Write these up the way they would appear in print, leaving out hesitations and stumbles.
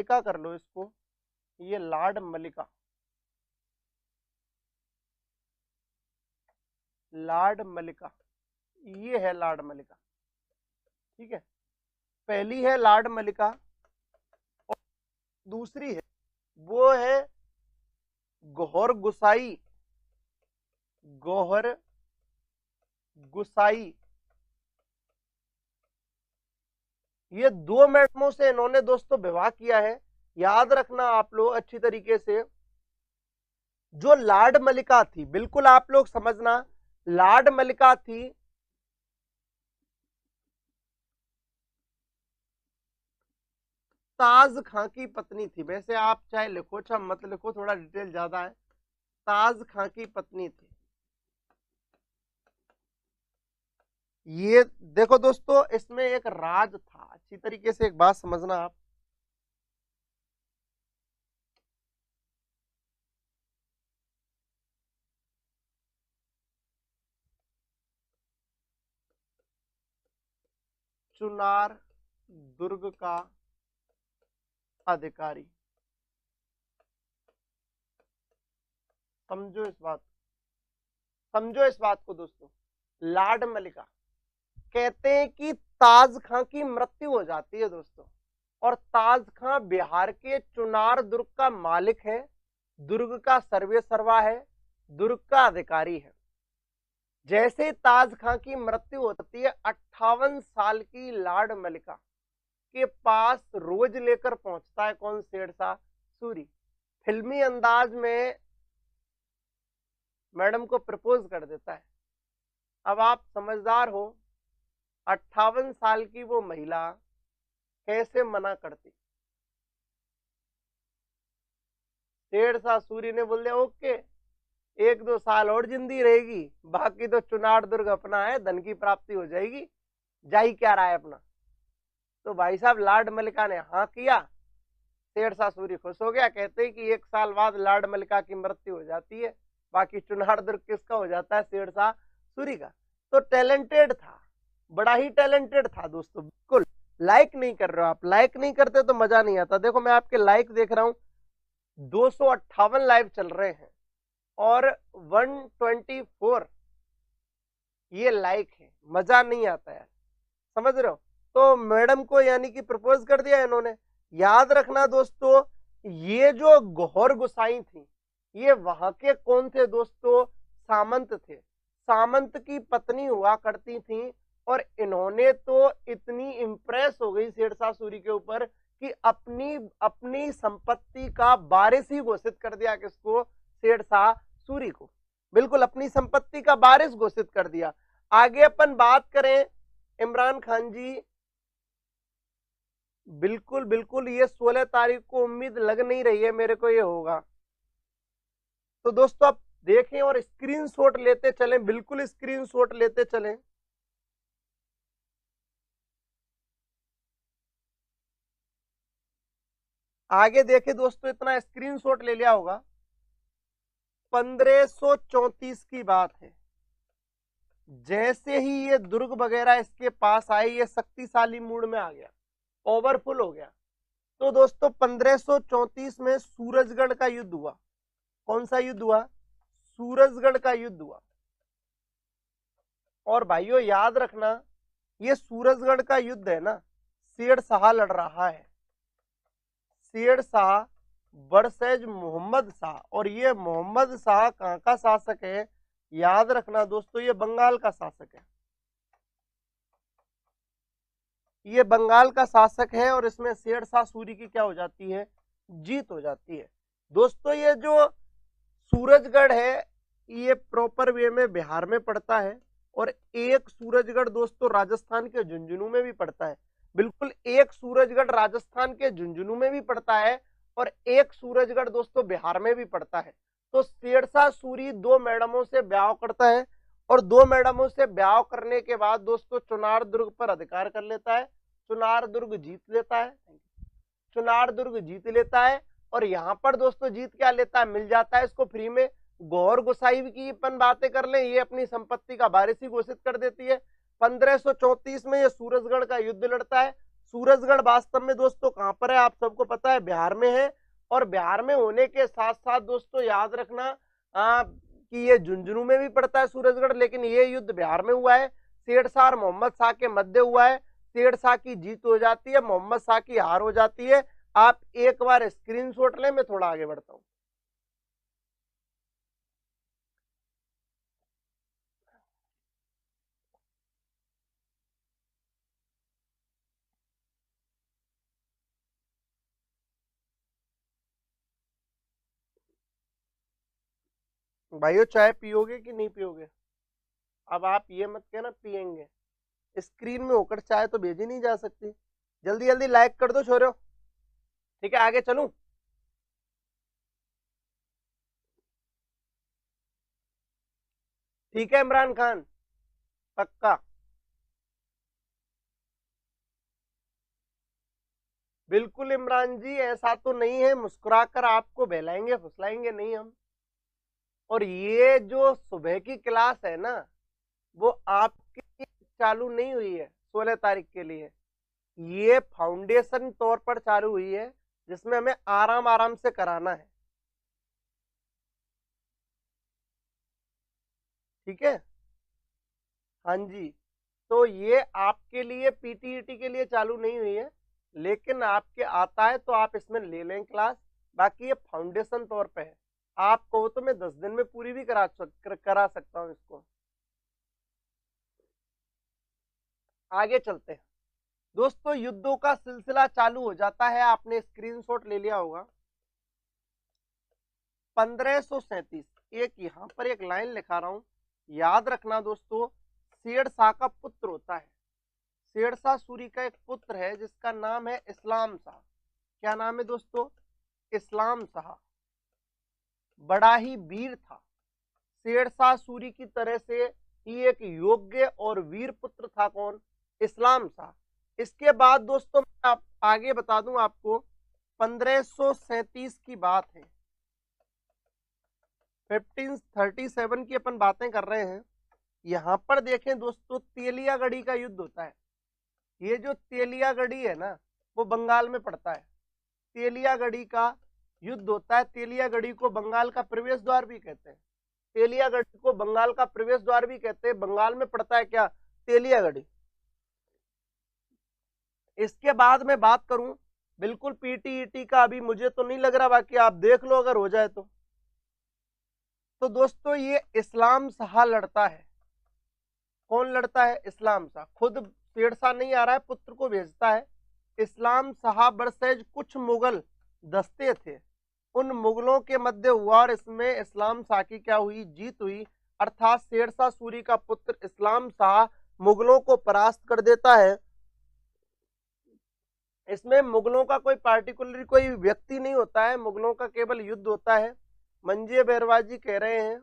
मल्लिका कर लो इसको, ये लाड मल्लिका, लाड मल्लिका, ये है लाड मल्लिका। ठीक है, पहली है लाड मल्लिका और दूसरी है वो है गौहर गुसाई, गौहर गुसाई। ये दो मैडमों से इन्होंने दोस्तों विवाह किया है। याद रखना आप लोग अच्छी तरीके से, जो लाड मल्लिका थी, बिल्कुल आप लोग समझना, लाड मल्लिका थी ताज खां की पत्नी थी। वैसे आप चाहे लिखो चाहे मत लिखो, थोड़ा डिटेल ज्यादा है। ताज खां की पत्नी थी ये। देखो दोस्तों, इसमें एक राज था, अच्छी तरीके से एक बात समझना आप। चुनार दुर्ग का अधिकारी, समझो इस बात, समझो इस बात को दोस्तों। लाड मल्लिका कहते हैं कि ताज खां की मृत्यु हो जाती है दोस्तों, और ताज खां बिहार के चुनार दुर्ग का मालिक है, दुर्ग का सर्वे सर्वा है, दुर्ग का अधिकारी है। जैसे ताज खां की मृत्यु होती है, 58 साल की लाड मल्लिका के पास रोज लेकर पहुंचता है कौन? शेरशाह सूरी। फिल्मी अंदाज में मैडम को प्रपोज कर देता है। अब आप समझदार हो, 58 साल की वो महिला कैसे मना करती? शेरशाह सूरी ने बोल दिया ओके, 1-2 साल और जिंदी रहेगी, बाकी तो चुनार दुर्ग अपना है, धन की प्राप्ति हो जाएगी, जा ही क्या रहा है अपना। तो भाई साहब लाड मल्लिका ने हाँ किया, शेरशाह सूरी खुश हो गया। कहते हैं कि 1 साल बाद लाड मल्लिका की मृत्यु हो जाती है, बाकी चुनार दुर्ग किसका हो जाता है? शेरशाह सूरी का। तो टैलेंटेड था, बड़ा ही टैलेंटेड था दोस्तों। बिल्कुल लाइक नहीं कर रहे हो आप, लाइक नहीं करते तो मजा नहीं आता। देखो मैं आपके लाइक देख रहा हूं, 258 लाइव चल रहे हैं और 124 ये लाइक है, मजा नहीं आता यार, समझ रहे हो? तो मैडम को यानी कि प्रपोज कर दिया इन्होंने। याद रखना दोस्तों, ये जो गौहर गुसाई थी, ये वहां के कौन थे दोस्तों? सामंत थे, सामंत की पत्नी हुआ करती थी। और इन्होंने तो इतनी इंप्रेस हो गई शेरशाह सूरी के ऊपर कि अपनी अपनी संपत्ति का वारिस ही घोषित कर दिया। किसको? शेरशाह सूरी को, बिल्कुल अपनी संपत्ति का वारिस घोषित कर दिया। आगे अपन बात करें इमरान खान जी, बिल्कुल बिल्कुल ये 16 तारीख को उम्मीद लग नहीं रही है मेरे को ये होगा। तो दोस्तों आप देखें और स्क्रीनशॉट लेते चलें, बिल्कुल स्क्रीनशॉट लेते चलें। आगे देखे दोस्तों, इतना स्क्रीनशॉट ले लिया होगा। 1534 की बात है, जैसे ही ये दुर्ग वगैरह इसके पास आए, ये शक्तिशाली मूड में आ गया, पावरफुल हो गया। तो दोस्तों 1534 में सूरजगढ़ का युद्ध हुआ। कौन सा युद्ध हुआ? सूरजगढ़ का युद्ध हुआ। और भाइयों याद रखना, ये सूरजगढ़ का युद्ध है ना, शेरशाह लड़ रहा है, शेरशाह वर्सेज मोहम्मद शाह। और ये मोहम्मद शाह कहां का शासक है? याद रखना दोस्तों, ये बंगाल का शासक है, ये बंगाल का शासक है। और इसमें शेरशाह सूरी की क्या हो जाती है? जीत हो जाती है। दोस्तों ये जो सूरजगढ़ है, ये प्रॉपर वे में बिहार में पड़ता है, और एक सूरजगढ़ दोस्तों राजस्थान के झुंझुनू में भी पड़ता है। बिल्कुल, एक सूरजगढ़ राजस्थान के झुंझुनू में भी पड़ता है, और एक सूरजगढ़ दोस्तों बिहार में भी पड़ता है। तो शेरशाह सूरी 2 मैडमों से ब्याह करता है, और 2 मैडमों से ब्याह करने के बाद दोस्तों चुनार दुर्ग पर अधिकार कर लेता है, चुनार दुर्ग जीत लेता है, चुनार दुर्ग जीत लेता है। और यहां पर दोस्तों जीत क्या लेता है? मिल जाता है इसको फ्री में गौहर गुसाई की अपन बातें कर लें, ये अपनी संपत्ति का वारिस ही घोषित कर देती है। 1534 में ये सूरजगढ़ का युद्ध लड़ता है, सूरजगढ़ वास्तव में दोस्तों कहां पर है, आप सबको पता है बिहार में है। और बिहार में होने के साथ साथ दोस्तों याद रखना कि ये झुंझुनू में भी पड़ता है सूरजगढ़, लेकिन ये युद्ध बिहार में हुआ है। शेरशाह और मोहम्मद शाह के मध्य हुआ है। शेरशाह की जीत हो जाती है, मोहम्मद शाह की हार हो जाती है। आप एक बार स्क्रीनशॉट लें, मैं थोड़ा आगे बढ़ता हूं। भाइयों चाय पियोगे कि नहीं पियोगे? अब आप ये मत कहना पियेंगे, स्क्रीन में होकर चाय तो भेजी नहीं जा सकती। जल्दी जल्दी लाइक कर दो छोरो। ठीक है, आगे चलूं? ठीक है इमरान खान, पक्का? बिल्कुल इमरान जी, ऐसा तो नहीं है मुस्कुराकर आपको बहलाएंगे फुसलाएंगे नहीं हम। और ये जो सुबह की क्लास है ना, वो आपकी चालू नहीं हुई है 16 तारीख के लिए, ये फाउंडेशन तौर पर चालू हुई है, जिसमें हमें आराम आराम से कराना है। ठीक है, हाँ जी। तो ये आपके लिए पीटीईटी के लिए चालू नहीं हुई है, लेकिन आपके आता है तो आप इसमें ले लें क्लास। बाकी ये फाउंडेशन तौर पे है, आप कहो तो मैं 10 दिन में पूरी भी करा सकता हूँ इसको। आगे चलते हैं दोस्तों, युद्धों का सिलसिला चालू हो जाता है। आपने स्क्रीनशॉट ले लिया होगा। 1537, एक यहां पर एक लाइन लिखा रहा हूं, याद रखना दोस्तों। शेरशाह का पुत्र होता है, शेरशाह सूरी का एक पुत्र है जिसका नाम है इस्लाम शाह। क्या नाम है दोस्तों? इस्लाम शाह। बड़ा ही वीर था, शेरशाह सूरी की तरह से ही एक योग्य और वीर पुत्र था। कौन? इस्लाम शाह। इसके बाद दोस्तों मैं आगे बता दूं आपको, 1537 की बात है, 1537 की अपन बातें कर रहे हैं। यहां पर देखें दोस्तों, तेलियागढ़ी का युद्ध होता है। ये जो तेलियागढ़ी है ना, वो बंगाल में पड़ता है। तेलियागढ़ी का युद्ध होता है। तेलियागढ़ी को बंगाल का प्रवेश द्वार भी कहते हैं। तेलियागढ़ी को बंगाल का प्रवेश द्वार भी कहते हैं। बंगाल में पड़ता है क्या? तेलियागढ़ी। इसके बाद मैं बात करूं, बिल्कुल पीटीईटी का अभी मुझे तो नहीं लग रहा, बाकी आप देख लो अगर हो जाए तो दोस्तों ये इस्लाम शाह लड़ता है। कौन लड़ता है? इस्लाम शाह। खुद शेरशाह नहीं आ रहा है, पुत्र को भेजता है। इस्लाम शाह वर्सेज कुछ मुगल दस्ते थे, उन मुगलों के मध्य हुआ और इसमें इस्लाम शाह की क्या हुई? जीत हुई। अर्थात शेरशाह सूरी का पुत्र इस्लाम शाह मुगलों को परास्त कर देता है। इसमें मुगलों का कोई पार्टिकुलर कोई व्यक्ति नहीं होता है, मुगलों का केवल युद्ध होता है। मंजे बैरवाजी कह रहे हैं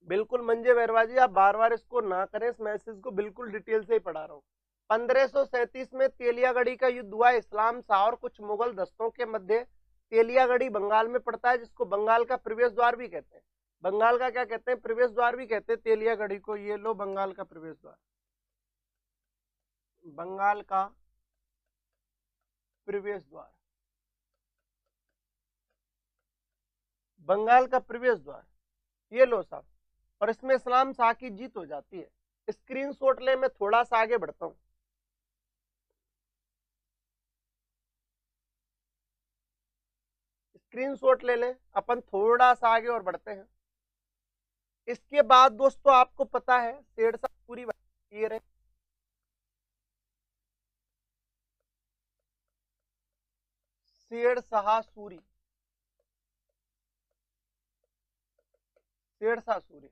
बिल्कुल मंजे बैरवाजी, आप बार बार इसको ना करें, इस मैसेज को बिल्कुल डिटेल से ही पढ़ा रहा हूँ। 1537 में तेलियागढ़ी का युद्ध हुआ, इस्लाम शाह और कुछ मुगल दस्तों के मध्य। तेलियागढ़ी बंगाल में पड़ता है, जिसको बंगाल का प्रवेश द्वार भी कहते हैं। बंगाल का क्या कहते हैं? प्रवेश द्वार भी कहते हैं तेलियागढ़ी को। ये लो, बंगाल का प्रवेश द्वार, बंगाल का प्रवेश द्वार, बंगाल का प्रवेश द्वार, ये लो साहब। और इसमें इस्लाम शाह की जीत हो जाती है। स्क्रीनशॉट ले, मैं थोड़ा सा आगे बढ़ता हूं। स्क्रीनशॉट ले लें, अपन थोड़ा सा आगे और बढ़ते हैं। इसके बाद दोस्तों आपको पता है शेरशाह पूरी ये रहे, शेरशाह सूरी, शेरशाह सूरी।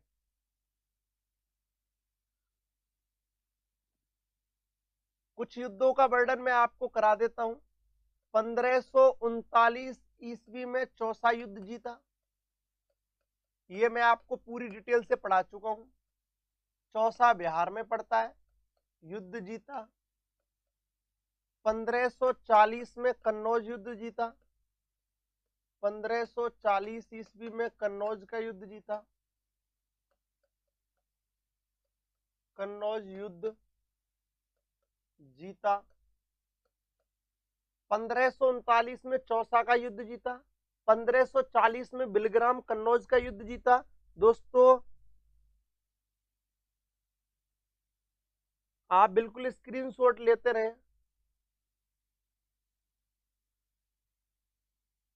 कुछ युद्धों का वर्णन मैं आपको करा देता हूं। 1539 ईस्वी में चौसा युद्ध जीता, ये मैं आपको पूरी डिटेल से पढ़ा चुका हूं। चौसा बिहार में पड़ता है। युद्ध जीता। 1540 में कन्नौज युद्ध जीता। 1540 ईस्वी में कन्नौज का युद्ध जीता। कन्नौज युद्ध जीता। 1539 में चौसा का युद्ध जीता। 1540 में बिलग्राम कन्नौज का युद्ध जीता। दोस्तों आप बिल्कुल स्क्रीनशॉट लेते रहें।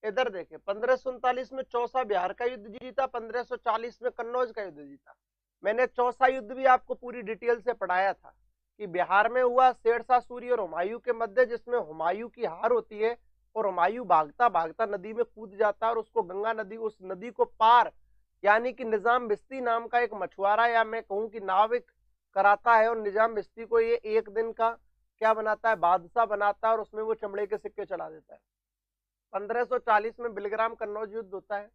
इधर देखें, 1539 में चौसा बिहार का युद्ध जीता। 1540 में कन्नौज का युद्ध जीता। मैंने चौसा युद्ध भी आपको पूरी डिटेल से पढ़ाया था कि बिहार में हुआ शेरशाह सूरी और हुमायूं के मध्य, जिसमें हुमायूं की हार होती है और हुमायूं भागता भागता नदी में कूद जाता है और उसको गंगा नदी, उस नदी को पार यानी कि निजाम बिस्ती नाम का एक मछुआरा या मैं कहूं कि नाविक कराता है और निजाम बिस्ती को ये एक दिन का क्या बनाता है, बादशाह बनाता है और उसमें वो चमड़े के सिक्के चढ़ा देता है। 1540 में बिलग्राम कन्नौज युद्ध होता है।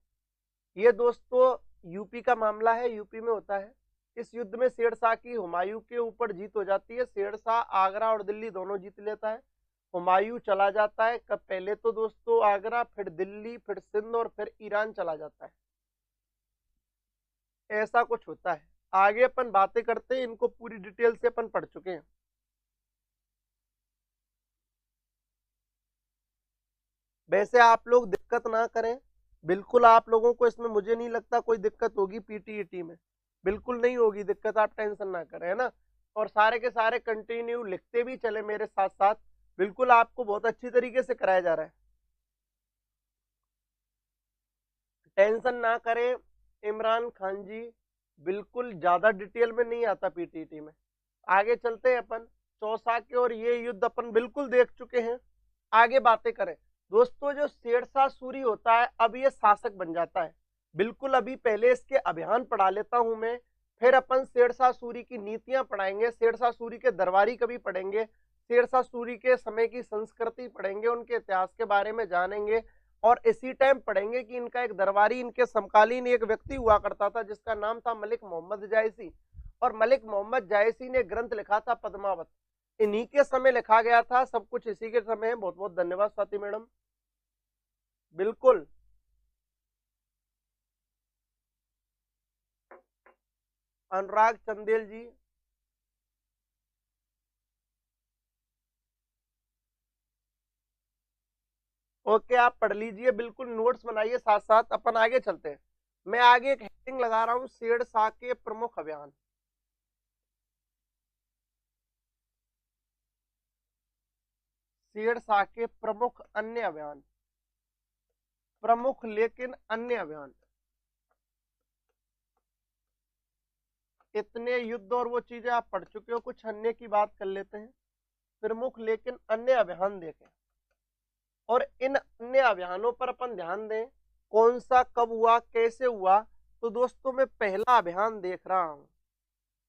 ये दोस्तों यूपी का मामला है, यूपी में होता है। इस युद्ध में शेरशाह की हुमायूं के ऊपर जीत हो जाती है। शेरशाह आगरा और दिल्ली दोनों जीत लेता है। हुमायूं चला जाता है, कब पहले तो दोस्तों आगरा, फिर दिल्ली, फिर सिंध और फिर ईरान चला जाता है। ऐसा कुछ होता है। आगे अपन बातें करते हैं, इनको पूरी डिटेल से अपन पढ़ चुके हैं। वैसे आप लोग दिक्कत ना करें, बिल्कुल आप लोगों को इसमें मुझे नहीं लगता कोई दिक्कत होगी। पीटीईटी में बिल्कुल नहीं होगी दिक्कत, आप टेंशन ना करें, है ना। और सारे के सारे कंटिन्यू लिखते भी चले मेरे साथ साथ, बिल्कुल आपको बहुत अच्छी तरीके से कराया जा रहा है, टेंशन ना करें। इमरान खान जी बिल्कुल ज्यादा डिटेल में नहीं आता पीटीईटी में। आगे चलते हैं अपन। चौसा के और ये युद्ध अपन बिल्कुल देख चुके हैं, आगे बातें करें। दोस्तों जो शेरशाह सूरी होता है, अब ये शासक बन जाता है। बिल्कुल अभी पहले इसके अभियान पढ़ा लेता हूं मैं, फिर अपन शेरशाह सूरी की नीतियां पढ़ाएंगे, शेरशाह सूरी के दरबारी कभी पढ़ेंगे, शेरशाह सूरी के समय की संस्कृति पढ़ेंगे, उनके इतिहास के बारे में जानेंगे। और इसी टाइम पढ़ेंगे कि इनका एक दरबारी, इनके समकालीन एक व्यक्ति हुआ करता था जिसका नाम था मलिक मोहम्मद जायसी। और मलिक मोहम्मद जायसी ने ग्रंथ लिखा था पद्मावत, इन्हीं के समय लिखा गया था, सब कुछ इसी के समय है। बहुत बहुत धन्यवाद स्वाति मैडम। बिल्कुल अनुराग चंदेल जी, ओके आप पढ़ लीजिए, बिल्कुल नोट्स बनाइए साथ साथ, अपन आगे चलते हैं। मैं आगे एक हेडिंग लगा रहा हूं, शेरशाह के प्रमुख अभियान। शेरशाह के प्रमुख अन्य अभियान, प्रमुख लेकिन अन्य अभियान। इतने युद्ध और वो चीजें आप पढ़ चुके हो, कुछ अन्य की बात कर लेते हैं। प्रमुख लेकिन अन्य अभियान देखें और इन अन्य अभियानों पर अपन ध्यान दें, कौन सा कब हुआ, कैसे हुआ। तो दोस्तों मैं पहला अभियान देख रहा हूं,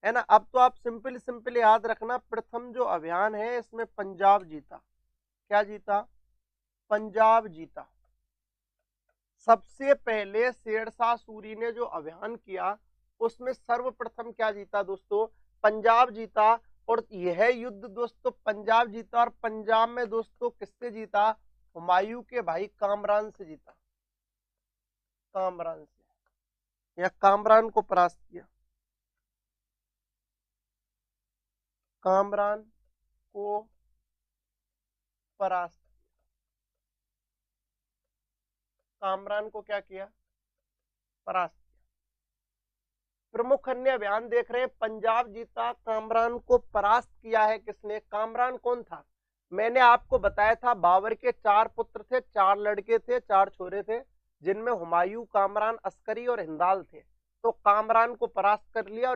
है ना। अब तो आप सिंपल सिंपल याद रखना, प्रथम जो अभियान है इसमें पंजाब जीता। क्या जीता? पंजाब जीता। सबसे पहले शेरशाह सूरी ने जो अभियान किया उसमें सर्वप्रथम क्या जीता दोस्तों? पंजाब जीता। और यह युद्ध दोस्तों पंजाब जीता, और पंजाब में दोस्तों किससे जीता? हुमायूं के भाई कामरान से जीता। कामरान से, या कामरान को परास्त किया। कामरान को परास्त, कामरान को क्या किया? परास्त। प्रमुख अन्य अभियान देख रहे हैं, पंजाब जीता, कामरान को परास्त किया है किसने? कामरान कौन था? मैंने आपको बताया था बाबर के 4 पुत्र थे, 4 लड़के थे, 4 छोरे थे, जिनमें हुमायूं, कामरान, अस्करी और हिंदाल थे। तो कामरान को परास्त कर लिया।